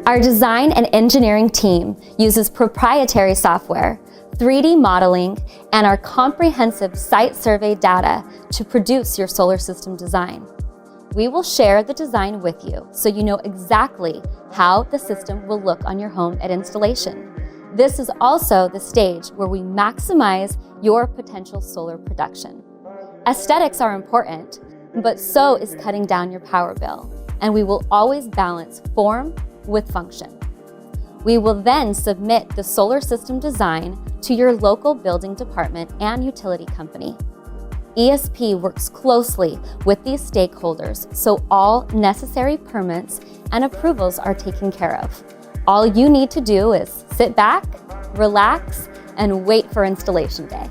Our design and engineering team uses proprietary software, 3D modeling, and our comprehensive site survey data to produce your solar system design. We will share the design with you so you know exactly how the system will look on your home at installation. This is also the stage where we maximize your potential solar production. Aesthetics are important, but so is cutting down your power bill, and we will always balance form with function. We will then submit the solar system design to your local building department and utility company. ESP works closely with these stakeholders so all necessary permits and approvals are taken care of. All you need to do is sit back, relax, and wait for installation day.